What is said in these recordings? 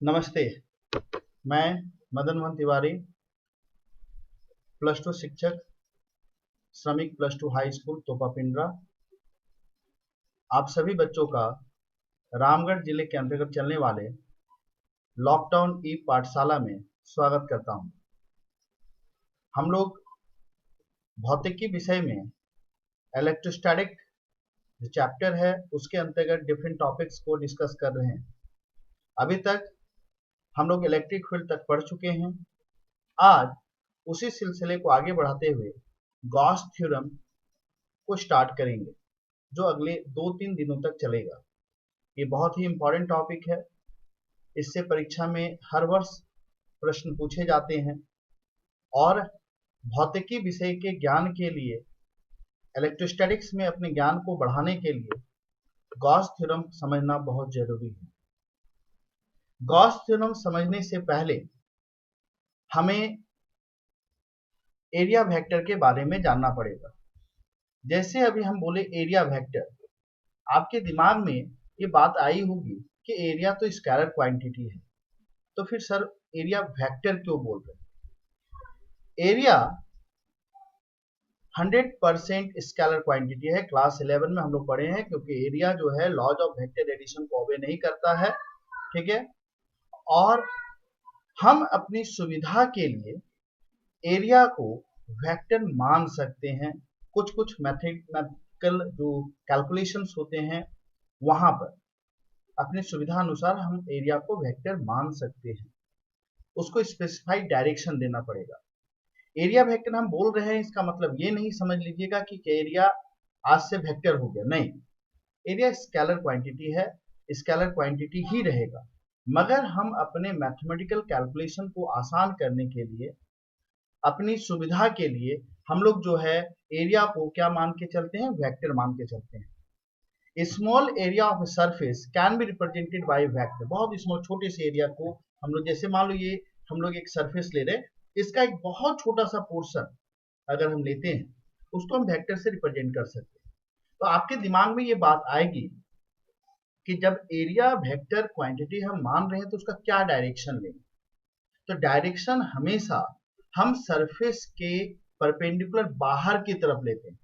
नमस्ते। मैं Madan Mohan Tiwari, plus two शिक्षक, श्रमिक प्लस टू हाई स्कूल तोपा पिंडरा। आप सभी बच्चों का रामगढ़ जिले के अंतर्गत चलने वाले लॉकडाउन ई पाठशाला में स्वागत करता हूं। हम लोग भौतिकी विषय में इलेक्ट्रोस्टैटिक जो चैप्टर है उसके अंतर्गत डिफरेंट टॉपिक्स को डिस्कस कर रहे हैं। अभी तक हम लोग इलेक्ट्रिक फील्ड तक पढ़ चुके हैं। आज उसी सिलसिले को आगे बढ़ाते हुए गॉस थ्योरम को स्टार्ट करेंगे, जो अगले 2-3 दिनों तक चलेगा। ये बहुत ही इम्पोर्टेंट टॉपिक है। इससे परीक्षा में हर वर्ष प्रश्न पूछे जाते हैं और भौतिकी विषय के ज्ञान के लिए, इलेक्ट्रोस्टैटिक्स में अपने ज्ञान को बढ़ाने के लिए गॉस थ्योरम समझना बहुत जरूरी है। गॉस थ्योरम समझने से पहले हमें एरिया वेक्टर के बारे में जानना पड़ेगा। जैसे अभी हम बोले एरिया वेक्टर, आपके दिमाग में ये बात आई होगी कि एरिया तो स्केलर क्वांटिटी है, तो फिर सर एरिया वेक्टर क्यों बोल रहे हैं? एरिया 100% स्केलर क्वांटिटी है। क्लास 11 में हम लोग पढ़े हैं, क्योंकि एरिया जो है लॉज ऑफ वेक्टर एडिशन को ओबे नहीं करता है, ठीक है। और हम अपनी सुविधा के लिए एरिया को वेक्टर मान सकते हैं। कुछ कुछ मैथमेटिकल जो कैलकुलेशंस होते हैं वहां पर अपनी सुविधा अनुसार हम एरिया को वेक्टर मान सकते हैं। उसको स्पेसिफाइड डायरेक्शन देना पड़ेगा। एरिया वेक्टर हम बोल रहे हैं, इसका मतलब ये नहीं समझ लीजिएगा कि एरिया आज से वेक्टर हो गया, नहीं। एरिया स्केलर क्वांटिटी है, स्केलर क्वांटिटी ही रहेगा। मगर हम अपने मैथमेटिकल कैलकुलेशन को आसान करने के लिए, अपनी सुविधा के लिए हम लोग जो है एरिया को क्या मान के चलते हैं? वेक्टर मान के चलते हैं। Small area of surface can be represented by vector. बहुत स्मॉल, छोटे से एरिया को हम लोग, जैसे मान लो ये हम लोग एक सरफेस ले रहे हैं, इसका एक बहुत छोटा सा पोर्शन अगर हम लेते हैं, उसको हम वेक्टर से रिप्रेजेंट कर सकते हैं। तो आपके दिमाग में ये बात आएगी कि जब एरिया वेक्टर क्वांटिटी हम मान रहे हैं तो उसका क्या डायरेक्शन लेंगे। तो डायरेक्शन हमेशा हम सरफेस के परपेंडिकुलर बाहर की तरफ लेते हैं।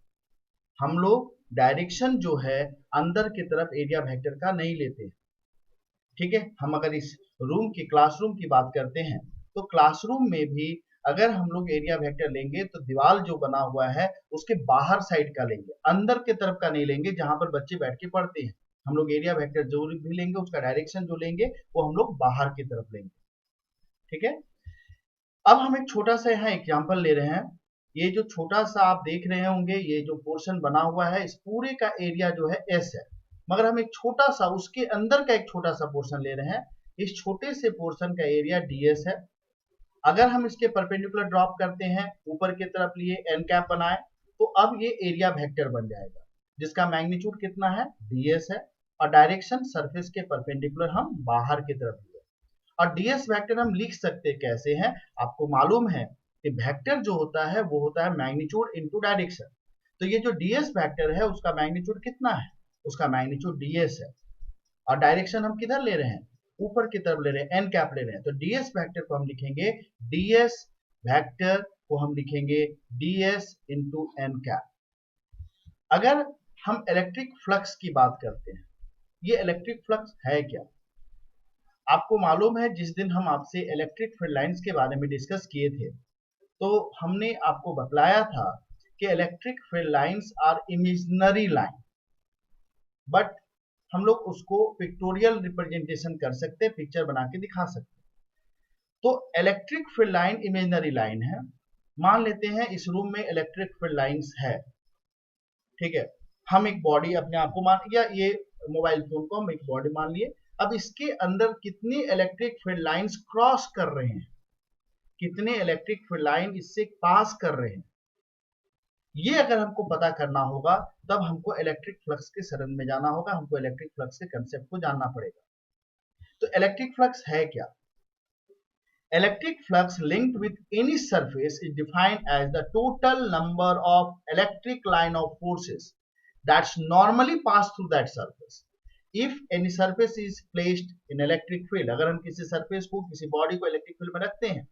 हम लोग डायरेक्शन जो है अंदर की तरफ एरिया वेक्टर का नहीं लेते, ठीक है। हम अगर इस रूम की, क्लासरूम की बात करते हैं, तो क्लासरूम में भी अगर हम लोग एरिया वेक्टर लेंगे तो दीवार जो बना हुआ है उसके बाहर साइड का लेंगे, अंदर की तरफ का नहीं लेंगे जहां पर बच्चे बैठ के पढ़ते हैं। हम लोग एरिया वेक्टर जो भी लेंगे उसका डायरेक्शन जो लेंगे वो हम लोग बाहर की तरफ लेंगे, ठीक है। अब हम एक छोटा सा यहाँ एग्जाम्पल ले रहे हैं। ये जो छोटा सा आप देख रहे होंगे, ये जो पोर्शन बना हुआ है, इस पूरे का एरिया जो है एस है। मगर हम एक छोटा सा, उसके अंदर का एक छोटा सा पोर्शन ले रहे हैं। इस छोटे से पोर्शन का एरिया ds है। अगर हम इसके परपेंडिकुलर ड्रॉप करते हैं, ऊपर की तरफ लिए एन कैप बनाए, तो अब ये एरिया वेक्टर बन जाएगा, जिसका मैग्नीट्यूड कितना है? ds है। और डायरेक्शन सरफेस के परपेंडिकुलर हम बाहर की तरफ लिए। और ds वेक्टर हम लिख सकते कैसे हैं? आपको मालूम है कि वेक्टर जो होता है वो होता है मैग्नीट्यूड इनटू डायरेक्शन। तो ये जो ds वेक्टर है उसका मैग्नीट्यूड कितना है? उसका मैग्नीट्यूड ds है। और डायरेक्शन हम किधर ले रहे हैं? ऊपर की तरफ ले रहे हैं, एन कैप ले रहे हैं। तो ds वेक्टर को हम लिखेंगे, ds वेक्टर को हम लिखेंगे ds इंटू एन कैप। अगर हम इलेक्ट्रिक फ्लक्स की बात करते हैं, ये इलेक्ट्रिक फ्लक्स है क्या? आपको मालूम है जिस दिन हम आपसे इलेक्ट्रिक फील्ड लाइंस के बारे में डिस्कस किए थे, तो हमने आपको बतलाया था कि electric field lines are imaginary line, but हम लोग उसको पिक्टोरियल रिप्रेजेंटेशन कर सकते, पिक्चर बना के दिखा सकते। तो electric field line imaginary line है। मान लेते हैं इस रूम में इलेक्ट्रिक फील्ड लाइंस है, ठीक है। हम एक बॉडी अपने आप को मान, या ये मोबाइल फोन को हम एक बॉडी मान लिए। अब इसके अंदर कितनी इलेक्ट्रिक फील्ड लाइंस क्रॉस कर रहे हैं, कितने इलेक्ट्रिक फील्ड लाइन इससे पास कर रहे हैं, ये अगर हमको पता करना होगा तब हमको इलेक्ट्रिक फ्लक्स के शरण में जाना होगा, हमको इलेक्ट्रिक फ्लक्स के कंसेप्ट को जानना पड़ेगा। तो इलेक्ट्रिक फ्लक्स है क्या? Electric flux linked with any surface is defined as the total number of electric line of forces that's normally pass through that surface. If any surface is placed in electric field, अगर हम किसी surface को, किसी body को electric field में रखते हैं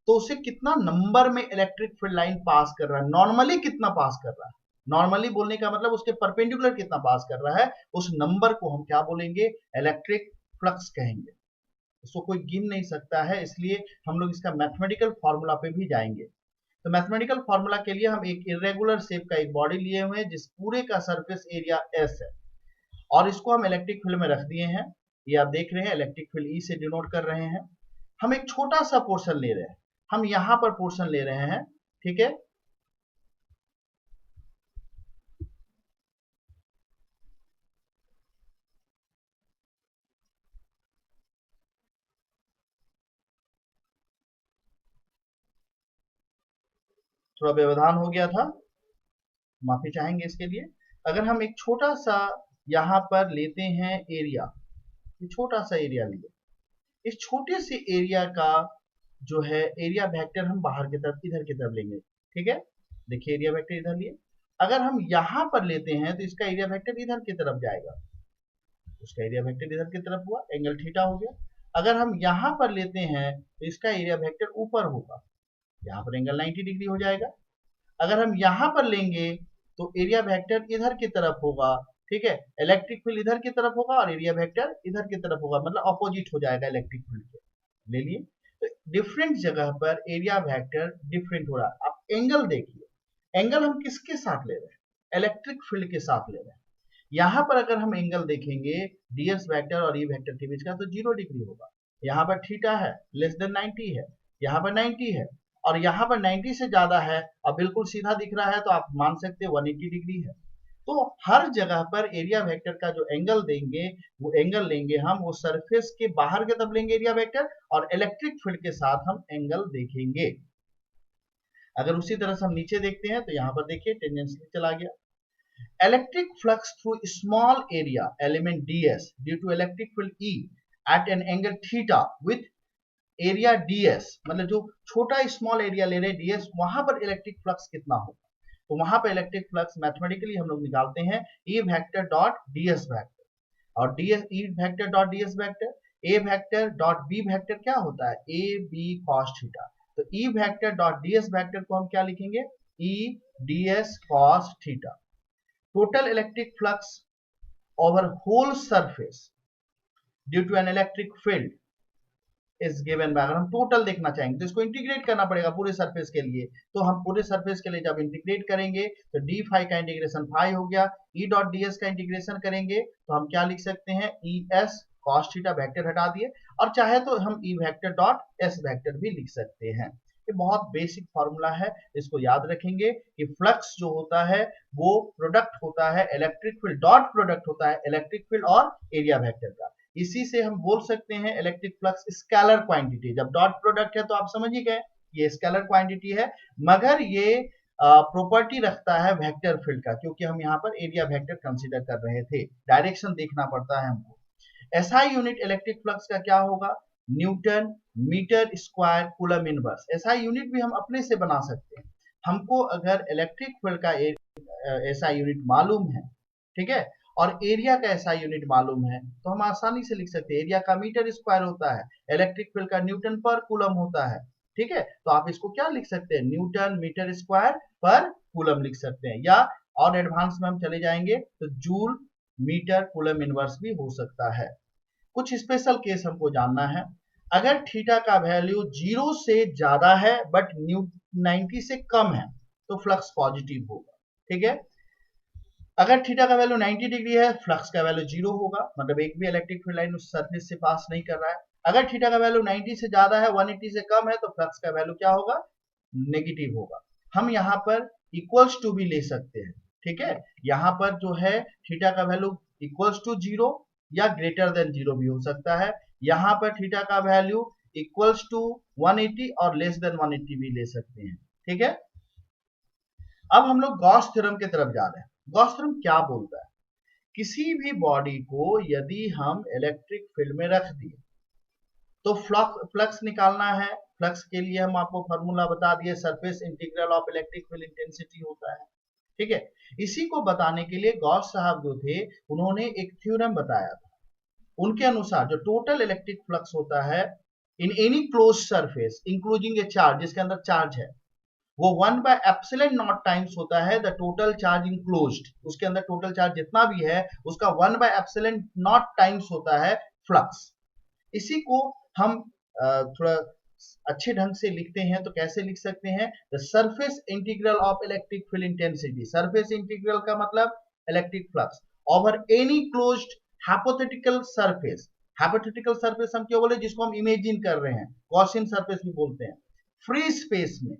तो उसे कितना नंबर में इलेक्ट्रिक फील्ड लाइन पास कर रहा है, नॉर्मली कितना पास कर रहा है, नॉर्मली बोलने का मतलब उसके परपेंडिकुलर कितना पास कर रहा है, उस नंबर को हम क्या बोलेंगे, इलेक्ट्रिक फ्लक्स कहेंगे। इसको कोई गिन नहीं सकता है, इसलिए हम लोग इसका मैथमेटिकल फॉर्मूला पे भी जाएंगे। तो मैथमेटिकल फॉर्मूला के लिए हम एक इरेगुलर शेप का एक बॉडी लिए हुए हैं जिस पूरे का सरफेस एरिया एस है, और इसको हम इलेक्ट्रिक फील्ड में रख दिए हैं। ये आप देख रहे हैं इलेक्ट्रिक फील्ड ई से डिनोट कर रहे हैं। हम एक छोटा सा पोर्शन ले रहे हैं, हम यहां पर पोर्शन ले रहे हैं, ठीक है। थोड़ा व्यवधान हो गया था, माफी चाहेंगे इसके लिए। अगर हम एक छोटा सा यहां पर लेते हैं एरिया, ये छोटा सा एरिया लिए, इस छोटे से एरिया का जो है एरिया वेक्टर हम बाहर की तरफ, इधर की तरफ लेंगे, ठीक है। देखिए एरिया वेक्टर इधर लिए, अगर हम यहां पर लेते हैं तो इसका एरिया वेक्टर इधर की तरफ जाएगा, उसका एरिया वेक्टर इधर की तरफ हुआ, एंगल थीटा हो गया। अगर हम यहां पर लेते हैं तो इसका एरिया वेक्टर ऊपर होगा, यहाँ पर एंगल 90 डिग्री हो जाएगा। अगर हम यहां पर लेंगे तो एरिया वेक्टर इधर की तरफ होगा, ठीक है, इलेक्ट्रिक फील्ड इधर की तरफ होगा और एरिया वेक्टर इधर की तरफ होगा, मतलब अपोजिट हो जाएगा इलेक्ट्रिक फील्ड के। ले लिए, तो डिफरेंट जगह पर एरिया वेक्टर डिफरेंट हो रहा है। आप एंगल देखिए, एंगल हम किसके साथ ले रहे हैं, इलेक्ट्रिक फील्ड के साथ ले रहे हैं। यहां पर अगर हम एंगल देखेंगे डीएस वेक्टर और ई वेक्टर के बीच का तो 0 डिग्री होगा। यहाँ पर थीटा है लेस देन 90 है, यहाँ पर 90 है, और यहाँ पर 90 से ज्यादा है और बिल्कुल सीधा दिख रहा है तो आप मान सकते हैं 180 डिग्री है। तो हर जगह पर एरिया वेक्टर का जो एंगल देंगे, वो एंगल लेंगे हम, वो सरफेस के बाहर की तरफ लेंगे एरिया वेक्टर, और इलेक्ट्रिक फील्ड के साथ हम एंगल देखेंगे। अगर उसी तरह से हम नीचे देखते हैं तो यहाँ पर देखिए टेंजेंशियल चला गया। Electric flux through small area element ds due to electric field E at an angle theta with area ds, मतलब जो छोटा स्मॉल एरिया ले रहे ds, वहां पर इलेक्ट्रिक फ्लक्स कितना होगा, तो वहां पर इलेक्ट्रिक फ्लक्स मैथमेटिकली हम लोग निकालते हैं E vector dot ds vector, और ds E vector dot ds vector, A vector dot B vector क्या होता है, A B cos थीटा। तो E vector dot ds vector को हम क्या लिखेंगे, E ds cos theta. Total electric flux over whole surface due to an electric field is given by, अगर हम टोटल देखना चाहेंगे तो इसको इंटीग्रेट करना पड़ेगा पूरे सरफेस के लिए, तो हम पूरे सरफेस के लिए जब इंटीग्रेट करेंगे तो डी फाई का इंटीग्रेशन फाई हो गया, ई डॉट डी एस का इंटीग्रेशन करेंगे तो हम क्या लिख सकते हैं, E S cos theta, vector हटा दिए, और चाहे तो हम E vector dot S vector भी लिख सकते हैं। ये बहुत बेसिक फॉर्मूला है, इसको याद रखेंगे कि फ्लक्स जो होता है वो प्रोडक्ट होता है इलेक्ट्रिक फील्ड, डॉट प्रोडक्ट होता है इलेक्ट्रिक फील्ड और एरिया वेक्टर का। इसी से हम बोल सकते हैं इलेक्ट्रिक फ्लक्स स्केलर क्वांटिटी। जब डॉट प्रोडक्ट है तो आप समझ ही गए ये स्केलर क्वांटिटी है, मगर ये प्रॉपर्टी रखता है वेक्टर फील्ड का, क्योंकि हम यहाँ पर एरिया वेक्टर कंसीडर कर रहे थे, डायरेक्शन देखना पड़ता है हमको। एसआई यूनिट इलेक्ट्रिक फ्लक्स का क्या होगा, newton metre square coulomb inverse. SI unit भी हम अपने से बना सकते हैं। हमको अगर इलेक्ट्रिक फील्ड का एसआई यूनिट मालूम है, ठीक है, और एरिया का एसआई यूनिट मालूम है, तो हम आसानी से लिख सकते हैं। एरिया का मीटर स्क्वायर होता है, इलेक्ट्रिक फील्ड का न्यूटन पर कूलम होता है, ठीक है, तो आप इसको क्या लिख सकते हैं, न्यूटन मीटर स्क्वायर पर कूलम लिख सकते हैं, या और एडवांस में हम चले जाएंगे तो जूल मीटर कूलम इनवर्स भी हो सकता है। कुछ स्पेशल केस हमको जानना है, अगर थीटा का वैल्यू 0 से ज्यादा है बट 90 से कम है तो फ्लक्स पॉजिटिव होगा, ठीक है। अगर थीटा का वैल्यू 90 डिग्री है, फ्लक्स का वैल्यू 0 होगा, मतलब एक भी इलेक्ट्रिक फील्ड लाइन उस सरफेस से पास नहीं कर रहा है। अगर थीटा का वैल्यू 90 से ज्यादा है, 180 से कम है, तो फ्लक्स का वैल्यू क्या होगा, नेगेटिव होगा। हम यहाँ पर इक्वल्स टू भी ले सकते हैं, ठीक है, यहाँ पर जो है थीटा का वैल्यू इक्वल्स टू 0 या ग्रेटर देन 0 भी हो सकता है। यहाँ पर थीटा का वैल्यू इक्वल्स टू 180 और लेस देन 180 भी ले सकते हैं, ठीक है। अब हम लोग गॉस थ्योरम की तरफ जा रहे हैं। गॉस थ्योरम क्या बोलता है, किसी भी बॉडी को यदि हम इलेक्ट्रिक फील्ड में रख दिए तो फ्लक्स निकालना है। फ्लक्स के लिए हम आपको फॉर्मूला बता दिए, surface integral of electric field intensity होता है, ठीक है। इसी को बताने के लिए गॉस साहब जो थे उन्होंने एक थ्योरम बताया था, उनके अनुसार जो टोटल इलेक्ट्रिक फ्लक्स होता है in any close surface including A charge, जिसके अंदर चार्ज है, वो 1/ε0 टाइम्स होता है द टोटल चार्ज इनक्लोज्ड, उसके अंदर टोटल चार्ज जितना भी है उसका 1/ε0 टाइम्स होता है फ्लक्स। इसी को हम थोड़ा अच्छे ढंग से लिखते हैं तो कैसे लिख सकते हैं, the surface integral of electric field intensity, surface integral का मतलब electric flux over any closed hypothetical surface. Hypothetical surface हम क्यों बोले, जिसको हम इमेजिन कर रहे हैं, गॉसियन सरफेस भी बोलते हैं, फ्री स्पेस में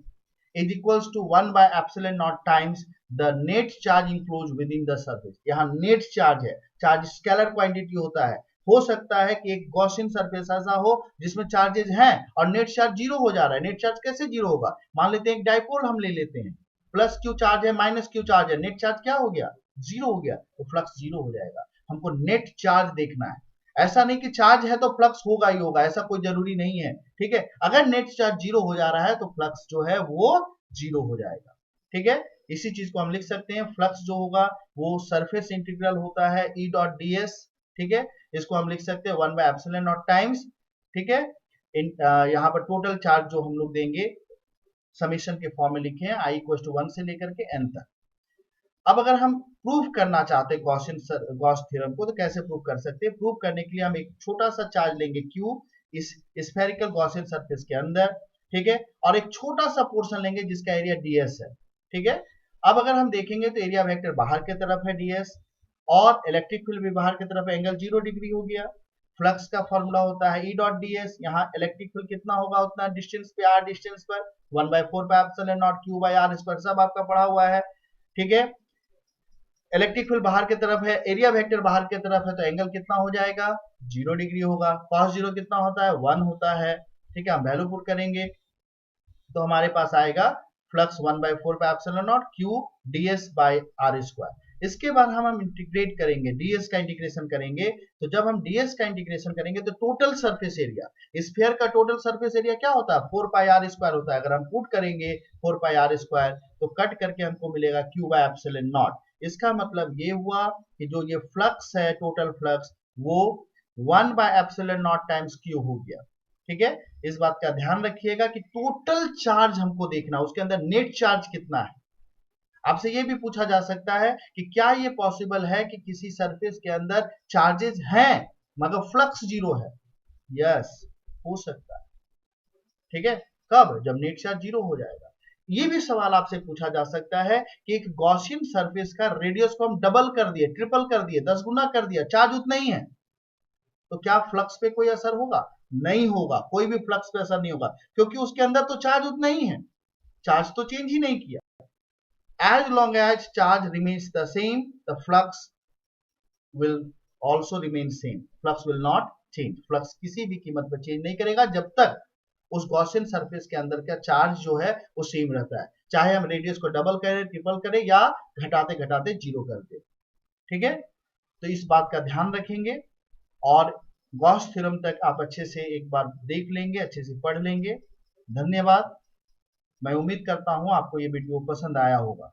is equals to 1/ε0 times the net charge enclosed within the surface। यहाँ नेट चार्ज है, चार्ज स्केलर क्वांटिटी होता है। हो सकता है कि एक गॉसियन सरफेस ऐसा हो जिसमें चार्जेस हैं और नेट चार्ज जीरो हो जा रहा है। नेट चार्ज कैसे जीरो होगा, मान लेते हैं एक डाइपोल हम ले लेते हैं, प्लस क्यू चार्ज है माइनस क्यू चार्ज है, नेट चार्ज क्या हो गया, जीरो हो गया, तो फ्लक्स जीरो हो जाएगा। हमको नेट चार्ज देखना है, ऐसा नहीं कि चार्ज है तो फ्लक्स होगा ही होगा, ऐसा कोई जरूरी नहीं है, ठीक है। अगर नेट चार्ज जीरो हो जा रहा है तो फ्लक्स जो है वो जीरो हो जाएगा, ठीक है। इसी चीज को हम लिख सकते हैं, फ्लक्स जो होगा वो सरफेस इंटीग्रल होता है E डॉट ds, ठीक है। इसको हम लिख सकते हैं 1/ε0 टाइम्स, ठीक है। यहाँ पर टोटल चार्ज जो हम लोग देंगे समीशन के फॉर्म में लिखे हैं I = 1 से लेकर के n तक। अब अगर हम प्रूव करना चाहते हैं गॉस थ्योरम को तो कैसे प्रूव कर सकते हैं, प्रूव करने के लिए हम एक छोटा सा चार्ज लेंगे Q इस स्फेरिकल गॉसियन सरफेस के अंदर, ठीक है, और एक छोटा सा पोर्शन लेंगे जिसका एरिया ds है, ठीक है। अब अगर हम देखेंगे तो एरिया वेक्टर बाहर की तरफ है ds और इलेक्ट्रिक फील्ड भी बाहर की तरफ है, एंगल 0 डिग्री हो गया। फ्लक्स का फॉर्मूला होता है E डॉट ds, यहाँ इलेक्ट्रिक फील्ड कितना होगा उतना डिस्टेंस पे r डिस्टेंस पर 1/4πε0 q/r², सब आपका पढ़ा हुआ है, ठीक है। इलेक्ट्रिक फील्ड बाहर की तरफ है, एरिया वेक्टर बाहर की तरफ है, तो एंगल कितना हो जाएगा 0 डिग्री होगा। cos 0 कितना होता है 1 होता है, ठीक है। हम वैल्यू पुट करेंगे तो हमारे पास आएगा फ्लक्स 1/4πε0 q ds/r²। इसके बाद हम इंटीग्रेट करेंगे, ds का इंटीग्रेशन करेंगे, तो जब हम ds का इंटीग्रेशन करेंगे तो टोटल सरफेस एरिया, स्फीयर का टोटल सरफेस एरिया क्या होता है 4πr² होता है। अगर हम पुट करेंगे 4πr² तो कट करके हमको मिलेगा q/ε0। इसका मतलब ये हुआ कि जो ये फ्लक्स है टोटल फ्लक्स वो 1/ε0 टाइम्स q हो गया, ठीक है। इस बात का ध्यान रखिएगा कि टोटल चार्ज हमको देखना, उसके अंदर नेट चार्ज कितना है। आपसे ये भी पूछा जा सकता है कि क्या ये पॉसिबल है कि किसी सरफेस के अंदर चार्जेस हैं मगर फ्लक्स जीरो है, यस हो सकता है, ठीक है। कब, जब नेट चार्ज जीरो हो जाएगा। ये भी सवाल आपसे पूछा जा सकता है कि एक गॉसियन सरफेस का रेडियस को हम डबल कर दिए, ट्रिपल कर दिए, 10 गुना कर दिया, चार्ज उतना ही है, तो क्या फ्लक्स पे कोई असर होगा, नहीं होगा, कोई भी फ्लक्स पे असर नहीं होगा, क्योंकि उसके अंदर तो चार्ज उतना ही है, चार्ज तो चेंज ही नहीं किया। As long as charge remains the same, the flux will also remain same. Flux will not change. Flux किसी भी कीमत पर चेंज नहीं करेगा जब तक उस गॉसियन सरफेस के अंदर का चार्ज जो है वो सेम रहता है, चाहे हम रेडियस को डबल करें, ट्रिपल करें या घटाते घटाते जीरो कर दें, ठीक है। तो इस बात का ध्यान रखेंगे और गॉस थ्योरम तक आप अच्छे से एक बार देख लेंगे, अच्छे से पढ़ लेंगे। धन्यवाद। मैं उम्मीद करता हूं आपको ये वीडियो पसंद आया होगा।